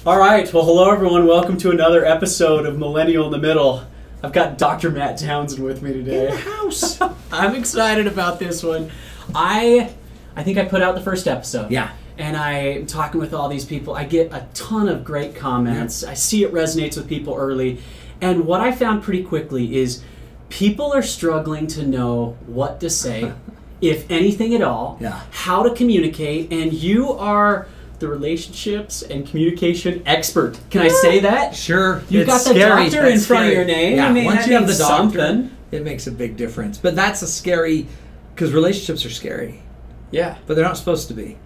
All right, well, hello everyone. Welcome to another episode of Millennial in the Middle. I've got Dr. Matt Townsend with me today. In the house. I'm excited about this one. I think I put out the first episode. Yeah. And I'm talking with all these people. I get a ton of great comments. I see it resonates with people early. And what I found pretty quickly is people are struggling to know what to say, if anything at all, how to communicate, and you are the relationships and communication expert. Can I say that? Sure. You've got the doctor in front of your name. Yeah. I mean, Once you have the doctor, something. it makes a big difference. But that's a scary, because relationships are scary. Yeah. But they're not supposed to be.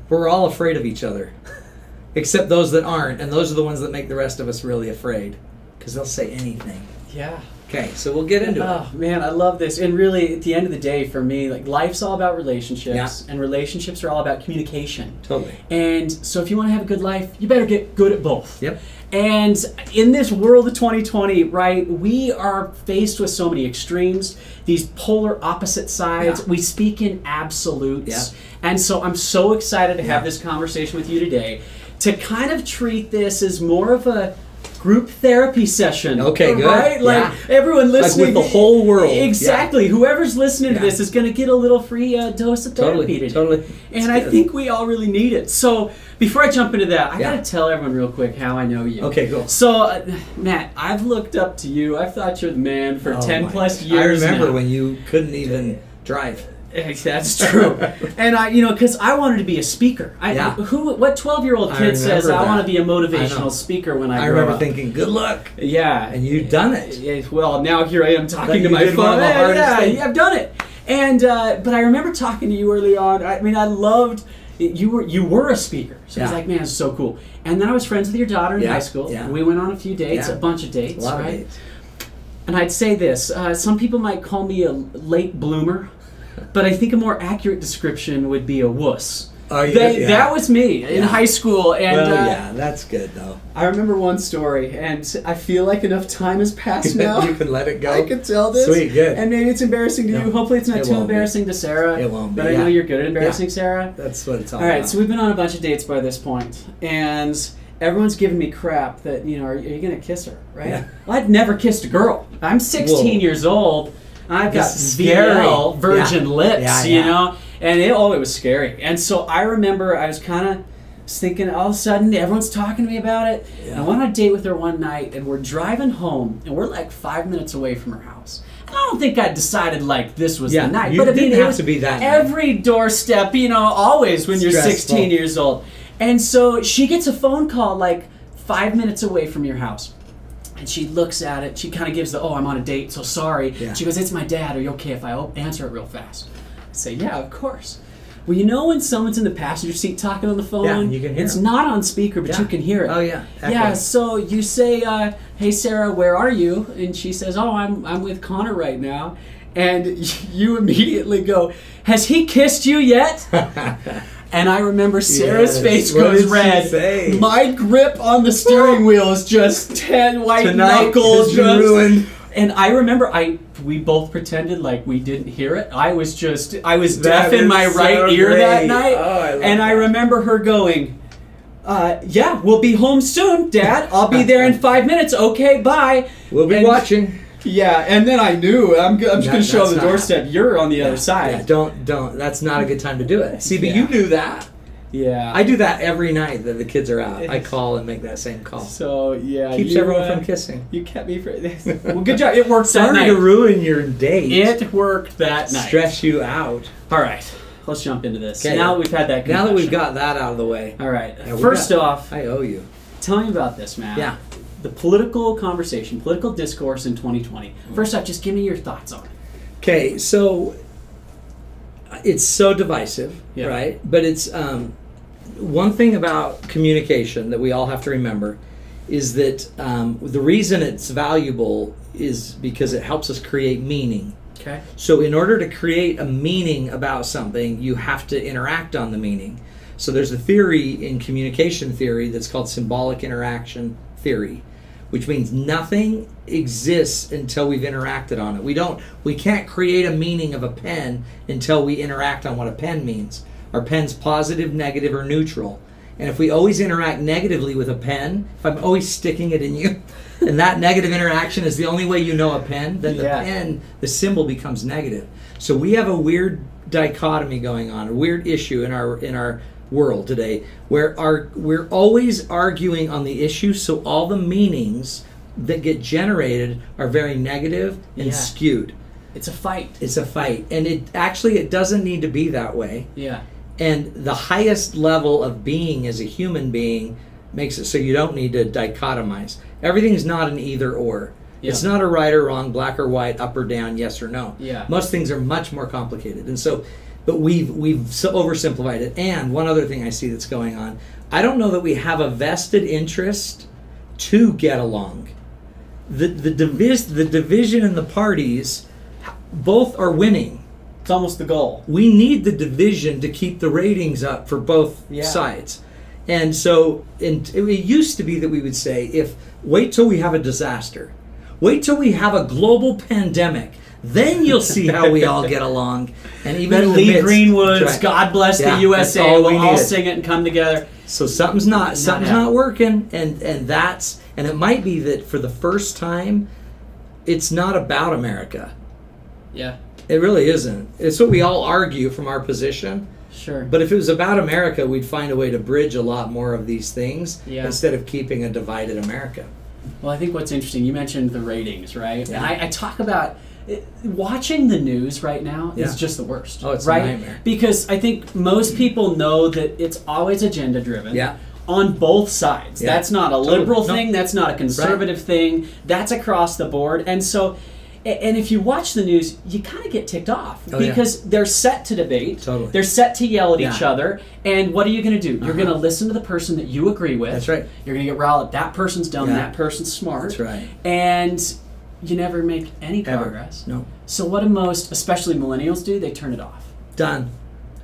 We're all afraid of each other. Except those that aren't, and those are the ones that make the rest of us really afraid. Because they'll say anything. Yeah. Okay, so we'll get into it. Oh, man, I love this. And really, at the end of the day, for me, like, life's all about relationships, and relationships are all about communication. Totally. And so if you want to have a good life, you better get good at both. Yep. And in this world of 2020, right, we are faced with so many extremes, these polar opposite sides. Yeah. We speak in absolutes. Yeah. And so I'm so excited to have this conversation with you today to kind of treat this as more of a group therapy session. Okay, good. Right? Like everyone listening. Like with the whole world. Exactly. Whoever's listening to this is going to get a little free dose of therapy today. Totally. And I think we all really need it. So before I jump into that, I got to tell everyone real quick how I know you. Okay, cool. So, Matt, I've looked up to you. I've thought you're the man for 10 plus years I remember now. when you couldn't even drive. That's true. And because I wanted to be a speaker. What 12-year-old kid says I want to be a motivational speaker when I grow up? I remember thinking, good luck. Yeah. And you've done it. Well, now here I am talking to my phone. One of the hardest things. I've done it. And but I remember talking to you early on. I mean, I loved you were a speaker. So I was like, man, it's so cool. And then I was friends with your daughter in high school. Yeah. We went on a few dates, a bunch of dates, a lot of dates. And I'd say this, some people might call me a late bloomer. But I think a more accurate description would be a wuss. That was me in high school. And that's good, though. I remember one story, and I feel like enough time has passed now. You can let it go. I can tell this. Sweet, good. And maybe it's embarrassing to you. Hopefully it's not too embarrassing to Sarah. It won't be. But I know you're good at embarrassing Sarah. That's what it's all about. All right, so we've been on a bunch of dates by this point, and everyone's giving me crap that, are you going to kiss her, right? Yeah. Well, I'd never kissed a girl. I'm 16 years old. I've got VL, virgin lips, you know, and it was scary. And so I remember I was kind of thinking, all of a sudden, everyone's talking to me about it. Yeah. And I went on a date with her one night, and we're driving home, and we're like 5 minutes away from her house. And I don't think I decided like this was the night, but it was to be that every doorstep, always when you're 16 years old. And so she gets a phone call like 5 minutes away from your house. And she looks at it. She kind of gives I'm on a date, so sorry. Yeah. She goes, it's my dad. Are you okay if I answer it real fast? I say, yeah, of course. Well, when someone's in the passenger seat talking on the phone, you can hear it's them. Not on speaker, but you can hear it. Oh, yeah. Yeah, so you say, hey, Sarah, where are you? And she says, I'm with Connor right now. And you immediately go, has he kissed you yet? And I remember Sarah's face goes red. My grip on the steering wheel is just 10 white knuckles. Ruined. And I remember we both pretended like we didn't hear it. I was deaf in my right ear that night. I remember her going, yeah, we'll be home soon, Dad. I'll be there in 5 minutes. Okay, bye. We'll be watching. Yeah, and then I knew I'm just going to show on the doorstep. You're on the other side. Yeah, don't. That's not a good time to do it. See, but you do that. Yeah, I do that every night that the kids are out. I call and make that same call. So keeps everyone from kissing. You kept me for this. Well, good job. It worked that night. Sorry to ruin your date. It worked that night. Stress you out. All right, let's jump into this. Okay. Now that we've had that. Confession. Now that we've got that out of the way. All right. First off, I owe you. Tell me about this, man. Yeah. The political conversation, political discourse in 2020. First off, just give me your thoughts on it. Okay, so it's so divisive, right? But it's one thing about communication that we all have to remember is that the reason it's valuable is because it helps us create meaning. Okay. So in order to create a meaning about something, you have to interact on the meaning. So there's a theory in communication theory that's called symbolic interaction theory, which means nothing exists until we've interacted on it. We can't create a meaning of a pen until we interact on what a pen means. Are pens positive, negative, or neutral? And if we always interact negatively with a pen, if I'm always sticking it in you, and that negative interaction is the only way you know a pen, then the pen, the symbol becomes negative. So we have a weird dichotomy going on, a weird issue in our world today, where we're always arguing on the issue, so all the meanings that get generated are very negative and skewed. It's a fight. It's a fight. And it doesn't need to be that way. Yeah. And the highest level of being as a human being makes it so you don't need to dichotomize. Everything's not an either or. Yeah. It's not a right or wrong, black or white, up or down, yes or no. Yeah. Most things are much more complicated. And so, but we've so oversimplified it. And one other thing I see that's going on, I don't know that we have a vested interest to get along. The division in the parties, both are winning. It's almost the goal. We need the division to keep the ratings up for both sides. And so it used to be that we would say, wait till we have a disaster. Wait till we have a global pandemic. Then you'll see how we all get along. And even Lee Greenwood's God Bless the USA, we'll all sing it and come together. So something's not working, and it might be that for the first time, it's not about America. Yeah. It really isn't. It's what we all argue from our position. Sure. But if it was about America, we'd find a way to bridge a lot more of these things instead of keeping a divided America. Well, I think what's interesting, you mentioned the ratings, right? Yeah. And I talk about watching the news right now is just the worst. Oh, it's right? a nightmare. Because I think most people know that it's always agenda driven. Yeah. On both sides. Yeah. That's not a liberal thing. That's not a conservative thing. That's across the board. And so, and if you watch the news, you kind of get ticked off because they're set to debate. Totally. They're set to yell at each other. And what are you going to do? You're going to listen to the person that you agree with. That's right. You're going to get riled up. That person's dumb. That person's smart. That's right. And you never make any progress. No. So what do most, especially millennials, do? They turn it off. Done.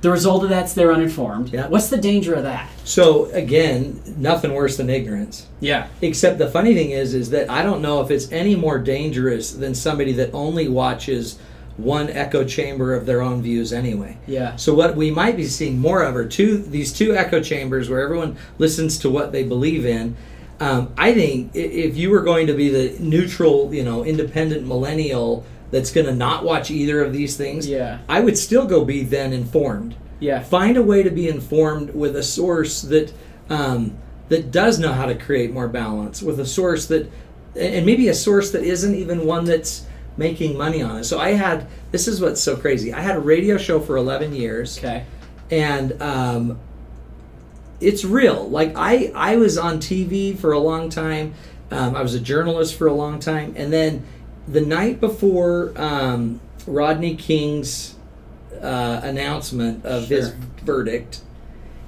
The result of that's they're uninformed. Yeah. What's the danger of that? So again, nothing worse than ignorance. Yeah. Except the funny thing is that I don't know if it's any more dangerous than somebody that only watches one echo chamber of their own views anyway. Yeah. So what we might be seeing more of are these two echo chambers where everyone listens to what they believe in. I think if you were going to be the neutral, independent millennial that's going to not watch either of these things, I would still go be then informed. Yeah. Find a way to be informed with a source that does know how to create more balance, with a source and maybe a source that isn't even one that's making money on it. So this is what's so crazy. I had a radio show for 11 years. Okay. And it's real. Like I was on TV for a long time. I was a journalist for a long time. And then the night before Rodney King's announcement of his verdict,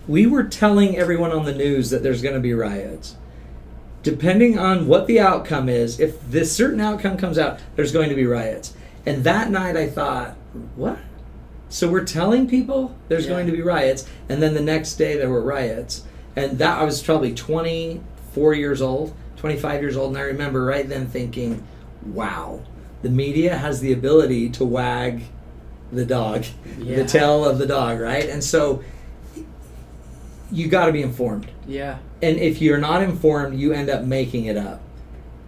we were telling everyone on the news that there's going to be riots. Depending on what the outcome is, if this certain outcome comes out, there's going to be riots. And that night I thought, what? So we're telling people there's going to be riots, and then the next day there were riots. And I was probably 24 years old, 25 years old, and I remember right then thinking, wow, the media has the ability to wag the dog, the tail of the dog, right? And so you got to be informed. Yeah. And if you're not informed, you end up making it up.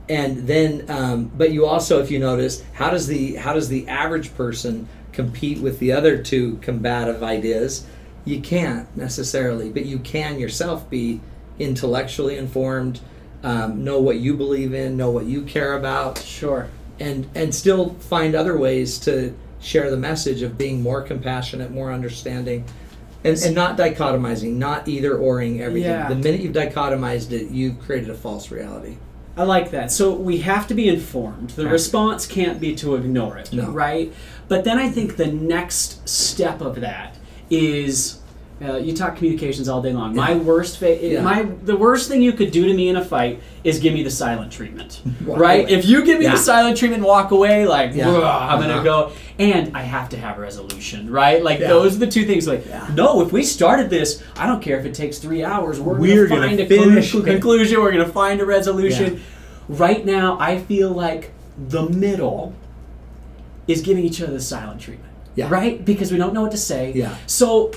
And then, but you also, if you notice, how does the average person compete with the other two combative ideas? You can't necessarily, but you can yourself be intellectually informed, know what you believe in, know what you care about. Sure. And still find other ways to share the message of being more compassionate, more understanding, and not dichotomizing, not either-oring everything. Yeah. The minute you've dichotomized it, you've created a false reality. I like that. So we have to be informed. The response can't be to ignore it, right? But then I think the next step of that is, you talk communications all day long. My worst, the worst thing you could do to me in a fight is give me the silent treatment, right? Away. If you give me the silent treatment, and walk away, like I'm gonna go, and I have to have resolution, right? Like those are the two things. Like, no, if we started this, I don't care if it takes 3 hours. We're gonna find a conclusion. We're gonna find a resolution. Right now, I feel like the middle is giving each other the silent treatment. Right? Because we don't know what to say. So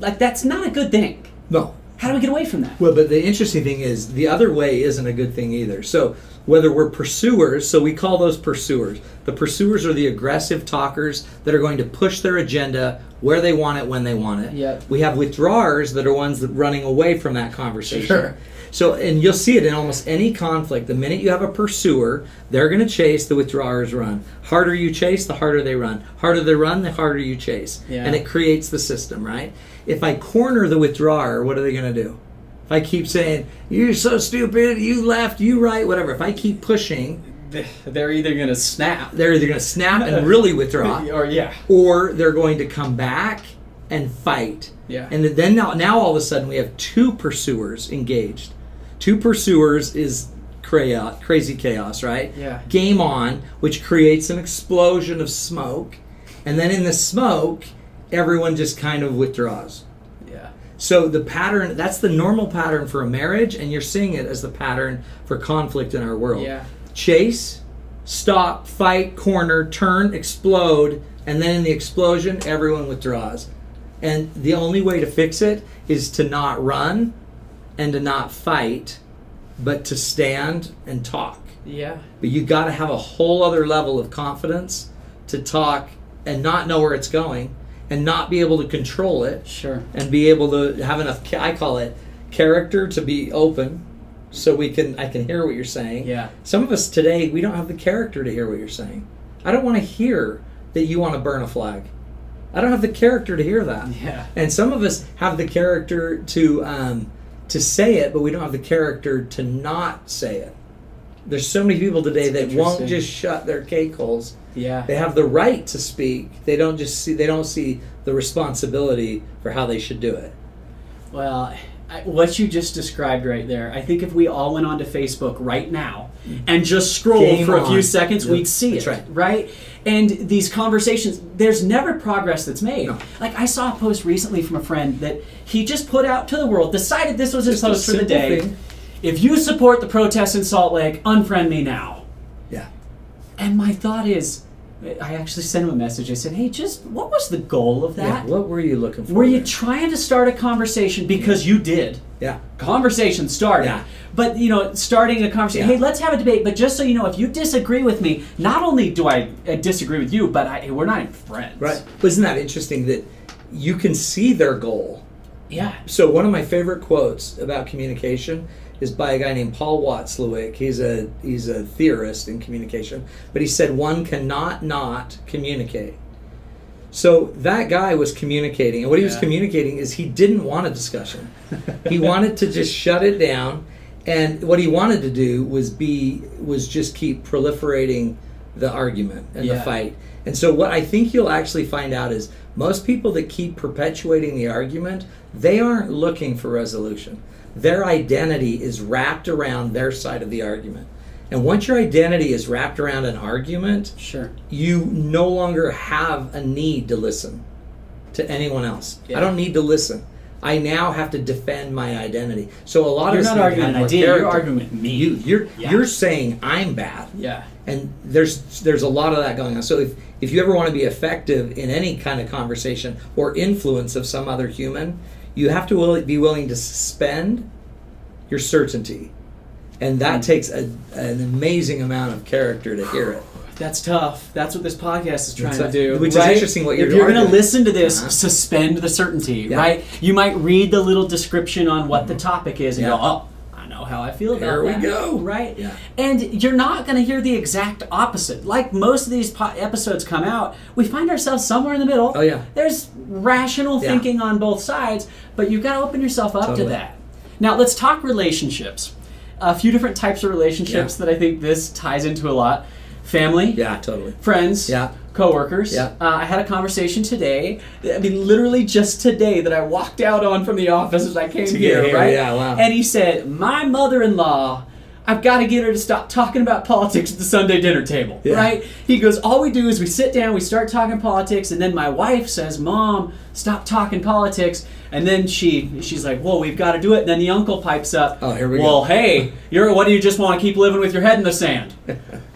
that's not a good thing. No. How do we get away from that? Well, but the interesting thing is the other way isn't a good thing either. So whether we're pursuers, so we call those pursuers. The pursuers are the aggressive talkers that are going to push their agenda where they want it, when they want it. Yep. We have withdrawers that are ones that running away from that conversation. Sure. So, and you'll see it in almost any conflict. The minute you have a pursuer, they're going to chase, the withdrawers run. Harder you chase, the harder they run. Harder they run, the harder you chase. Yeah. And it creates the system, right? If I corner the withdrawer, what are they going to do? If I keep saying, you're so stupid, you left, you right, whatever. If I keep pushing, they're either going to snap. They're either going to snap and really withdraw. Or they're going to come back and fight. Yeah. And then now all of a sudden we have two pursuers engaged. Two pursuers is crazy chaos, right? Yeah. Game on, which creates an explosion of smoke. And then in the smoke, everyone just kind of withdraws. Yeah. So the pattern, that's the normal pattern for a marriage, and you're seeing it as the pattern for conflict in our world. Yeah. Chase, stop, fight, corner, turn, explode, and then in the explosion, everyone withdraws. And the only way to fix it is to not run and to not fight, but to stand and talk. Yeah. But you got to have a whole other level of confidence to talk and not know where it's going and not be able to control it. Sure. And be able to have enough, I call it character, to be open so I can hear what you're saying. Yeah. Some of us today, we don't have the character to hear what you're saying. I don't want to hear that you want to burn a flag. I don't have the character to hear that. Yeah. And some of us have the character to say it, but we don't have the character to not say it. There's so many people today that won't just shut their cake holes. Yeah. They have the right to speak. They don't see the responsibility for how they should do it. Well, what you just described right there, I think if we all went onto Facebook right now and just scrolled for a few seconds, we'd see it, right? And these conversations, there's never progress that's made. No. Like I saw a post recently from a friend that he just put out to the world, decided this was his post for the day. Thing. If you support the protests in Salt Lake, unfriend me now. Yeah. And my thought is, I actually sent him a message. I said, hey, just what was the goal of that? Yeah, what were you looking for? Were you trying to start a conversation? Because you did. Yeah. Conversation started. Yeah. But, starting a conversation, hey, let's have a debate. But just so you know, if you disagree with me, not only do I disagree with you, but we're not even friends. Right. But isn't that interesting that you can see their goal? Yeah. So one of my favorite quotes about communication is by a guy named Paul Watzlawick. He's a theorist in communication, but he said one cannot not communicate. So that guy was communicating, and what he was communicating is he didn't want a discussion. He wanted to just shut it down, and what he wanted to do was just keep proliferating the argument and the fight. And so what I think you'll actually find out is most people that keep perpetuating the argument, they aren't looking for resolution. Their identity is wrapped around their side of the argument. And once your identity is wrapped around an argument, you no longer have a need to listen to anyone else. Yeah. I don't need to listen. I now have to defend my identity. So a lot of you're not arguing an idea, you're arguing with me. You're saying I'm bad. Yeah. And there's a lot of that going on. So if you ever want to be effective in any kind of conversation or influence of some other human, you have to be willing to suspend your certainty. And that takes an amazing amount of character to hear it. That's tough. That's what this podcast is trying to do. Which is interesting what you're doing. If you're going to listen to this, suspend the certainty, right? You might read the little description on what the topic is and go, oh, I know how I feel about that. Here we go. Right? Yeah. And you're not going to hear the exact opposite. Like most of these episodes come out, we find ourselves somewhere in the middle. Oh, yeah. There's rational thinking on both sides, but you've got to open yourself up to that. Now, let's talk relationships. A few different types of relationships that I think this ties into a lot. Family. Yeah, totally. Friends. Yeah. Coworkers. Yeah. I had a conversation today. I mean, literally just today that I walked out on from the office as I came here, right? Yeah, wow. And he said, my mother-in-law, I've got to get her to stop talking about politics at the Sunday dinner table, right? He goes, all we do is we sit down, we start talking politics, and then my wife says, Mom, stop talking politics. And then she's like, well, we've got to do it. And then the uncle pipes up, oh, here we go. Well, hey, what do you just want to keep living with your head in the sand?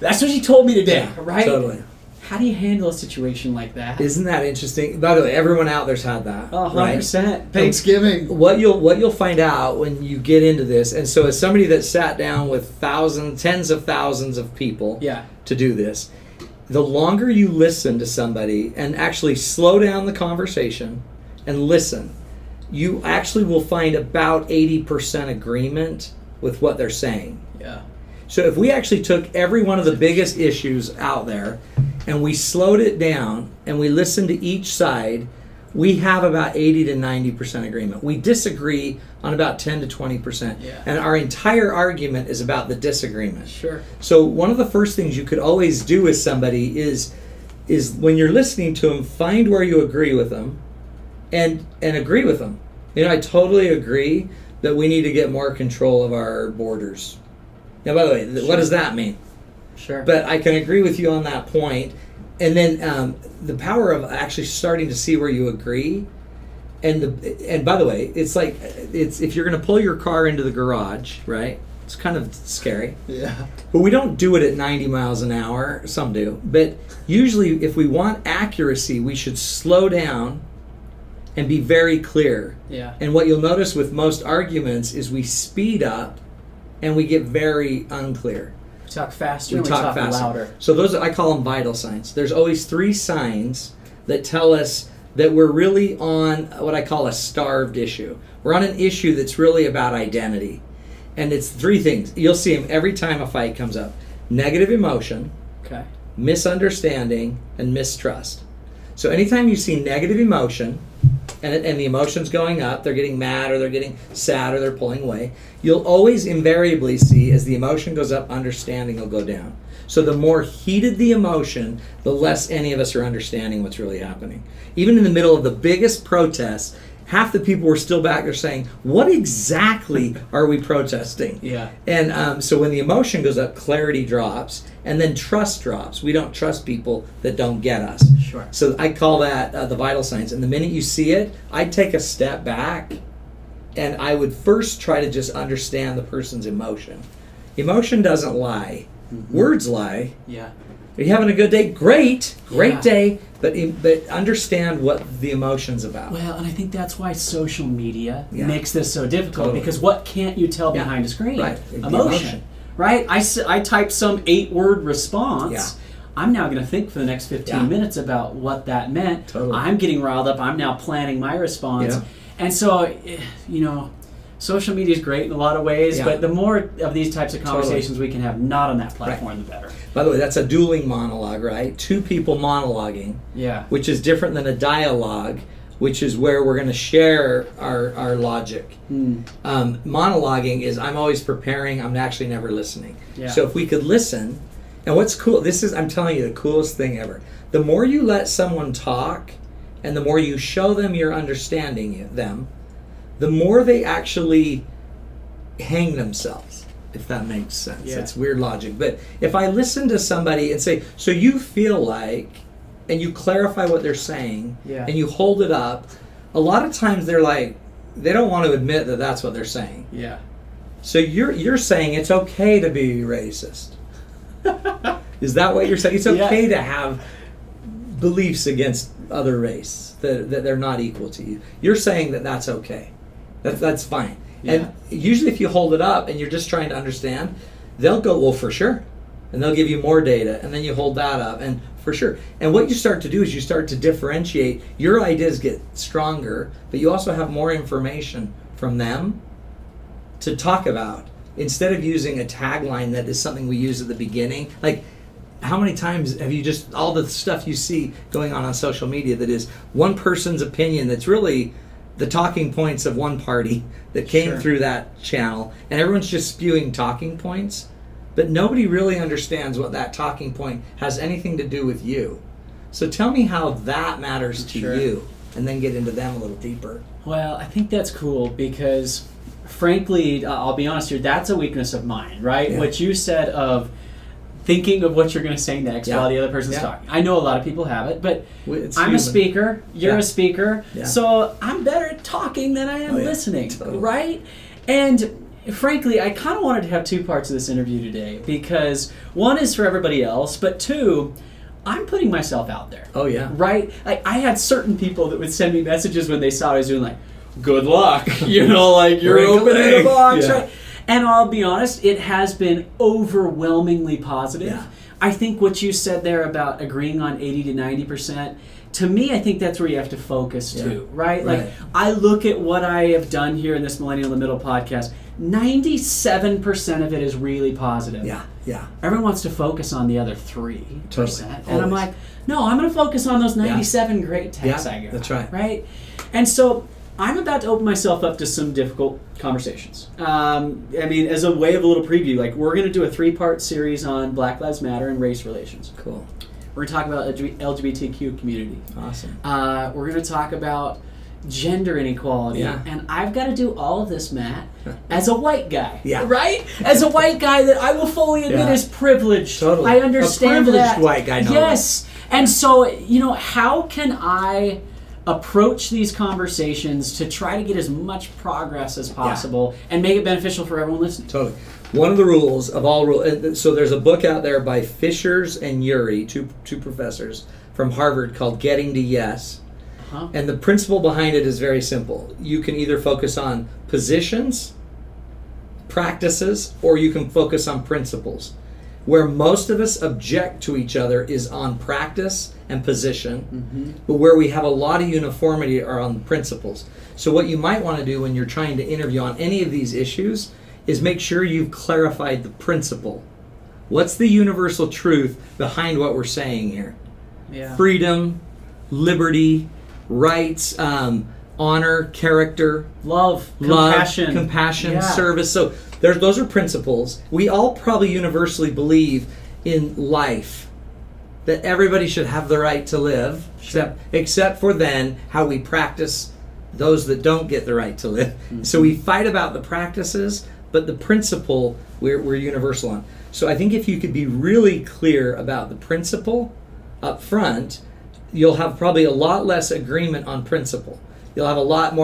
That's what she told me today, right? Totally. How do you handle a situation like that? Isn't that interesting? By the way, everyone out there's had that. 100%. Right? Thanksgiving. What you'll find out when you get into this, and so as somebody that sat down with tens of thousands of people to do this, the longer you listen to somebody and actually slow down the conversation and listen, you actually will find about 80% agreement with what they're saying. Yeah. So if we actually took every one of the biggest issues out there and we slowed it down and we listened to each side, we have about 80 to 90% agreement. We disagree on about 10 to 20%. Yeah. And our entire argument is about the disagreement. Sure. So one of the first things you could always do with somebody is when you're listening to them, find where you agree with them and agree with them. You know, I totally agree that we need to get more control of our borders. Now, by the way, what does that mean? Sure. But I can agree with you on that point. And then the power of actually starting to see where you agree. And by the way, it's like if you're going to pull your car into the garage, right? It's kind of scary. Yeah. But we don't do it at 90 miles an hour. Some do. But usually if we want accuracy, we should slow down and be very clear. Yeah. And what you'll notice with most arguments is we speed up and we get very unclear. We talk faster and we talk louder. So those, I call them vital signs. There's always 3 signs that tell us that we're really on what I call a starved issue. We're on an issue that's really about identity. And it's 3 things. You'll see them every time a fight comes up. Negative emotion, Okay. misunderstanding, and mistrust. So anytime you see negative emotion, and the emotion's going up, they're getting mad or they're getting sad or they're pulling away, you'll always invariably see as the emotion goes up, understanding will go down. So the more heated the emotion, the less any of us are understanding what's really happening. Even in the middle of the biggest protests, half the people were still back there saying, what exactly are we protesting? Yeah. And so when the emotion goes up, clarity drops, and then trust drops. We don't trust people that don't get us. Sure. So I call that the vital signs. And the minute you see it, I'd take a step back, and I would first try to just understand the person's emotion. Emotion doesn't lie. Mm-hmm. Words lie. Yeah. Are you having a good day? Great Yeah. day. But understand what the emotion's about. Well, and I think that's why social media Yeah. makes this so difficult, Totally. because what can't you tell Yeah. behind a screen? Right. The Emotion. Right? I type some 8-word response. Yeah. I'm now going to think for the next 15 Yeah. minutes about what that meant. Totally. I'm getting riled up. I'm now planning my response. Yeah. And so, you know, social media is great in a lot of ways, Yeah. but the more of these types of conversations we can have not on that platform, the better. By the way, that's a dueling monologue, right? 2 people monologuing, Yeah. which is different than a dialogue, which is where we're going to share our logic. Monologuing is I'm always preparing, I'm actually never listening. Yeah. So if we could listen, and what's cool, this is, I'm telling you, the coolest thing ever. The more you let someone talk, and the more you show them you're understanding them, the more they actually hang themselves, if that makes sense. Yeah. It's weird logic. But if I listen to somebody and say, so you feel like, and you clarify what they're saying, Yeah. and you hold it up, a lot of times they're like, they don't want to admit that that's what they're saying. Yeah. So you're saying it's okay to be racist. Is that what you're saying? It's okay to have beliefs against other race, that they're not equal to you. You're saying that that's okay. That's fine. Yeah. And usually if you hold it up and you're just trying to understand, they'll go, well, for sure. And they'll give you more data, and then you hold that up, and for sure. And what you start to do is you start to differentiate. Your ideas get stronger, but you also have more information from them to talk about. Instead of using a tagline that is something we use at the beginning, like how many times have you just, all the stuff you see going on social media that is one person's opinion that's really the talking points of one party that came through that channel, and everyone's just spewing talking points, but nobody really understands what that talking point has anything to do with you. So tell me how that matters to you, and then get into them a little deeper. Well, I think that's cool because, frankly, I'll be honest here, that's a weakness of mine, right? Yeah. What you said of thinking of what you're going to say next while the other person's talking. I know a lot of people have it, but I'm a speaker, you're a speaker, so I'm better at talking than I am listening, right? And frankly, I kind of wanted to have 2 parts of this interview today because 1 is for everybody else, but 2, I'm putting myself out there. Oh, yeah. Right? Like, I had certain people that would send me messages when they saw what I was doing, like, good luck. You know, like, you're opening the box, right? And I'll be honest, it has been overwhelmingly positive. Yeah. I think what you said there about agreeing on 80 to 90%, to me, I think that's where you have to focus too, right? Like, I look at what I have done here in this Millennial in the Middle podcast, 97% of it is really positive. Yeah. Everyone wants to focus on the other 3%. Totally. And I'm like, no, I'm going to focus on those 97 great texts I got. That's right. Right? And so I'm about to open myself up to some difficult conversations. I mean, as a way of a little preview, like, we're going to do a 3-part series on Black Lives Matter and race relations. Cool. We're going to talk about LGBTQ community. Awesome. We're going to talk about gender inequality. Yeah. And I've got to do all of this, Matt, as a white guy. Yeah. Right? As a white guy that I will fully admit is privileged. Totally. I understand a privileged that. White guy. Yes. And so, you know, how can I approach these conversations to try to get as much progress as possible and make it beneficial for everyone listening? Totally. One of the rules of all rules, so there's a book out there by Fishers and Urey, two professors from Harvard, called Getting to Yes. And the principle behind it is very simple. You can either focus on positions, practices, or you can focus on principles. Where most of us object to each other is on practice and position, but where we have a lot of uniformity are on principles. So what you might want to do when you're trying to interview on any of these issues is make sure you've clarified the principle. What's the universal truth behind what we're saying here? Freedom, liberty, rights, honor, character, love, compassion, service. So those are principles. We all probably universally believe in life, that everybody should have the right to live, except for then how we practice those that don't get the right to live. So we fight about the practices, but the principle we're universal on. So I think if you could be really clear about the principle up front, you'll have probably a lot less agreement on principle. You'll have a lot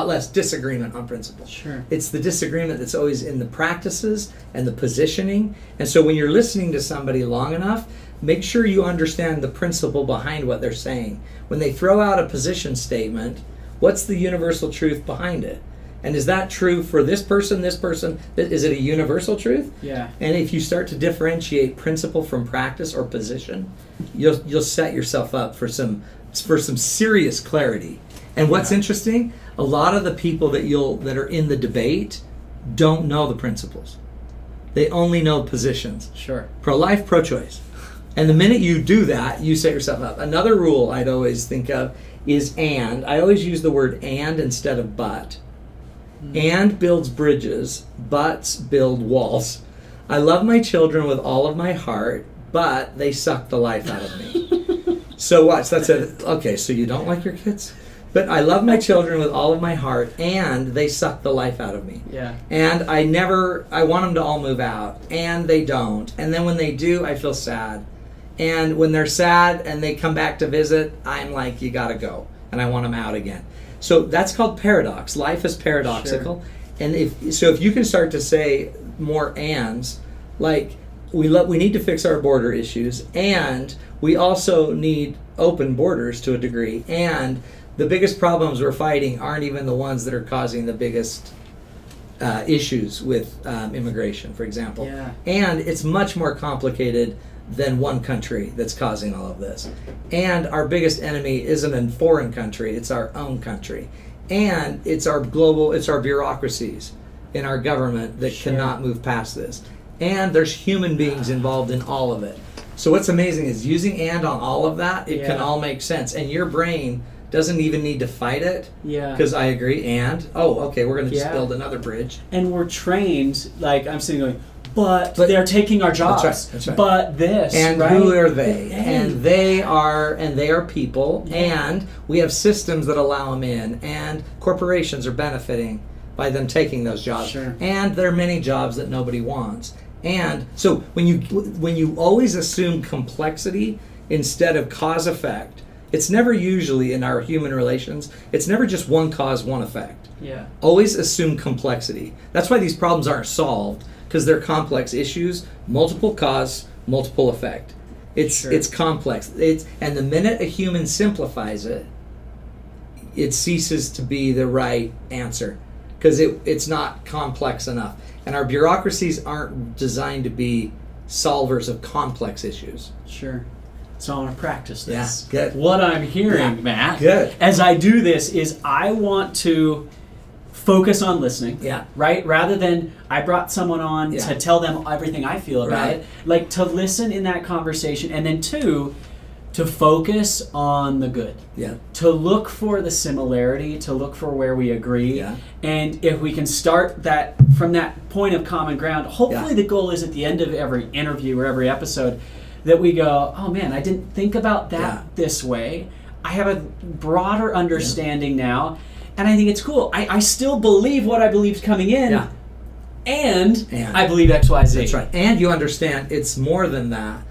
less disagreement on principle. Sure. It's the disagreement that's always in the practices and the positioning. And so when you're listening to somebody long enough, make sure you understand the principle behind what they're saying. When they throw out a position statement, what's the universal truth behind it? And is that true for this person, this person? Is it a universal truth? Yeah. And if you start to differentiate principle from practice or position, you'll set yourself up for some serious clarity. And what's interesting, a lot of the people that are in the debate don't know the principles. They only know positions. Sure. Pro-life, pro-choice. And the minute you do that, you set yourself up. Another rule I'd always think of is and. I always use the word and instead of but. And builds bridges, buts build walls. I love my children with all of my heart, but they suck the life out of me. So watch, that's it. Okay, so you don't like your kids? But I love my children with all of my heart, and they suck the life out of me. Yeah. And I want them to all move out, and they don't. And then when they do, I feel sad. And when they're sad and they come back to visit, I'm like, you gotta go. And I want them out again. So that's called paradox. Life is paradoxical. Sure. And if you can start to say more ands, like we need to fix our border issues, and we also need open borders to a degree, and the biggest problems we're fighting aren't even the ones that are causing the biggest issues with immigration, for example. Yeah. And it's much more complicated than one country that's causing all of this. And our biggest enemy isn't a foreign country, it's our own country. And it's our bureaucracies in our government that cannot move past this. And there's human beings involved in all of it. So what's amazing is using and on all of that, it can all make sense. And your brain doesn't even need to fight it. Yeah. Because I agree, okay, we're going to just build another bridge. And we're trained, like I'm sitting going, but they're taking our jobs. That's right. But this, and right? Who are they? And they are people. And we have systems that allow them in. And corporations are benefiting by them taking those jobs. Sure. And there are many jobs that nobody wants. And so when you always assume complexity instead of cause effect, it's never usually in our human relations. It's never just one cause, one effect. Yeah. Always assume complexity. That's why these problems aren't solved. Because they're complex issues, multiple cause, multiple effect. It's complex. And the minute a human simplifies it, it ceases to be the right answer because it's not complex enough. And our bureaucracies aren't designed to be solvers of complex issues. Sure. So I want to practice this. Yeah, good. What I'm hearing, Matt, good. as I do this is I want to focus on listening. Yeah. Right? Rather than I brought someone on to tell them everything I feel about it. Like to listen in that conversation, and then two, to focus on the good. Yeah. To look for the similarity, to look for where we agree. Yeah. And if we can start that from that point of common ground, hopefully the goal is at the end of every interview or every episode that we go, oh man, I didn't think about that this way. I have a broader understanding now. And I think it's cool. I still believe what I believe is coming in, and I believe X, Y, Z. That's right. And you understand it's more than that,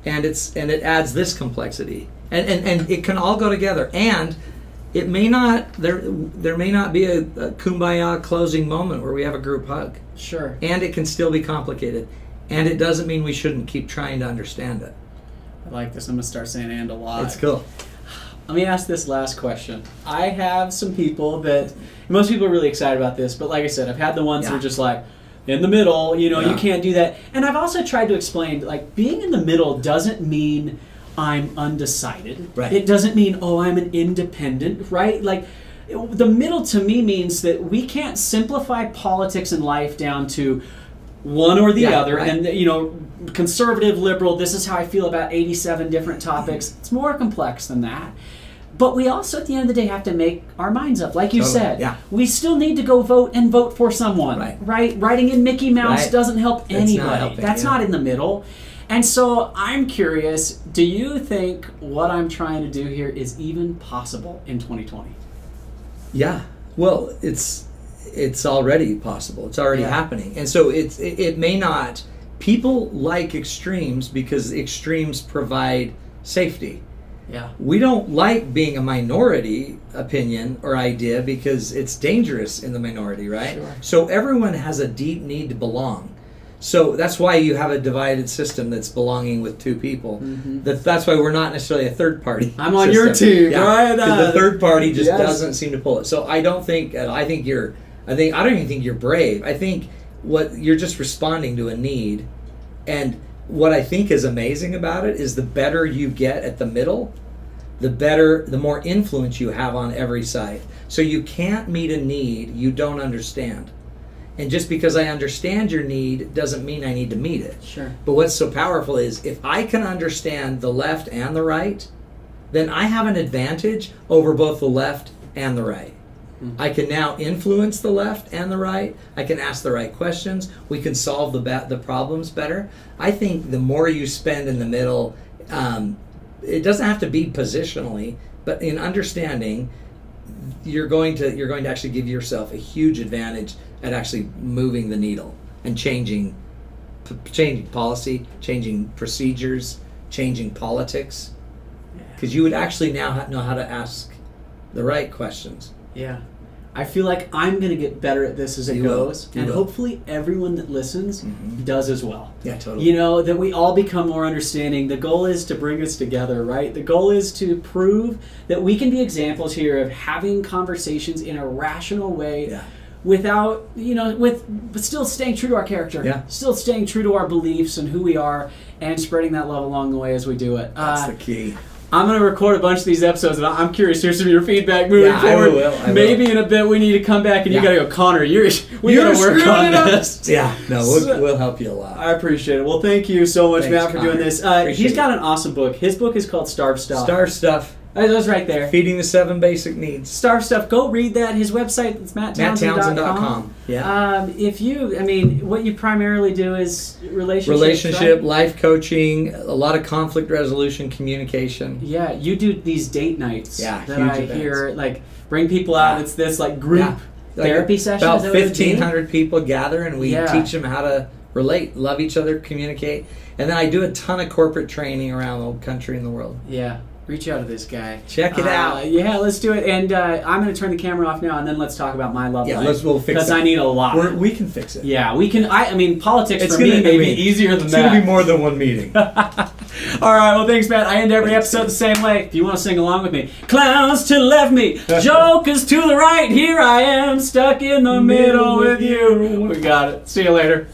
and it adds this complexity, and it can all go together. And it may not there may not be a kumbaya closing moment where we have a group hug. Sure. And it can still be complicated, and it doesn't mean we shouldn't keep trying to understand it. I like this. I'm gonna start saying "and" a lot. It's cool. Let me ask this last question. I have some people that, most people are really excited about this, but like I said, I've had the ones that are just like, in the middle, you can't do that. And I've also tried to explain, like, being in the middle doesn't mean I'm undecided. Right. It doesn't mean, I'm an independent, right? Like, the middle to me means that we can't simplify politics and life down to one or the other, and conservative, liberal, this is how I feel about 87 different topics. It's more complex than that. But we also, at the end of the day, have to make our minds up. Like you said, we still need to go vote and vote for someone, right? Writing in Mickey Mouse doesn't help anybody. That's not in the middle. And so I'm curious, do you think what I'm trying to do here is even possible in 2020? Yeah. Well, it's already possible. It's already happening. And so it may not. People like extremes because extremes provide safety. Yeah. We don't like being a minority opinion or idea because it's dangerous in the minority, right? Sure. So everyone has a deep need to belong. So that's why you have a divided system that's belonging with two people. Mm-hmm. That's why we're not necessarily a third party. I'm on your team, right? Because the third party just doesn't seem to pull it. So I don't think. I don't even think you're brave. I think you're just responding to a need. And what I think is amazing about it is the better you get at the middle, the more influence you have on every side. So you can't meet a need you don't understand. And just because I understand your need doesn't mean I need to meet it. Sure. But what's so powerful is if I can understand the left and the right, then I have an advantage over both the left and the right. I can now influence the left and the right. I can ask the right questions. We can solve the problems better. I think the more you spend in the middle, it doesn't have to be positionally, but in understanding, you're going to actually give yourself a huge advantage at actually moving the needle and changing policy, changing procedures, changing politics, because you would actually now know how to ask the right questions. Yeah. I feel like I'm going to get better at this as it goes, and hopefully everyone that listens does as well. Yeah, totally. That we all become more understanding. The goal is to bring us together, right? The goal is to prove that we can be examples here of having conversations in a rational way without, but still staying true to our character, still staying true to our beliefs and who we are, and spreading that love along the way as we do it. That's the key. I'm going to record a bunch of these episodes, and I'm curious to hear some of your feedback moving forward. I will. Maybe in a bit we need to come back, and you got to go, Connor, we got to work on this. Yeah, no, we'll help you a lot. I appreciate it. Well, thank you so much, Matt, for doing this. He's got an awesome book. His book is called Starve Stuff. Starve Stuff. It was right there. Feeding the 7 Basic Needs. Starve Stuff. Go read that. His website is MattTownsend.com. Yeah. What you primarily do is relationship, right? Life coaching, a lot of conflict resolution, communication. Yeah, you do these date nights that I hear, like, bring people out. It's this, like, group therapy session. About 1,500 people gather, and we teach them how to relate, love each other, communicate. And then I do a ton of corporate training around the country and the world. Yeah. Reach out to this guy. Check it out. Yeah, let's do it. And I'm going to turn the camera off now, and then let's talk about my love life. We'll fix it. Because I need a lot. We can fix it. Yeah, we can. Politics for me may be easier than that. It's going to be more than one meeting. All right, well, thanks, man. I end every episode the same way. If you want to sing along with me. Clowns to the left me, jokers to the right. Here I am, stuck in the middle with you. We got it. See you later.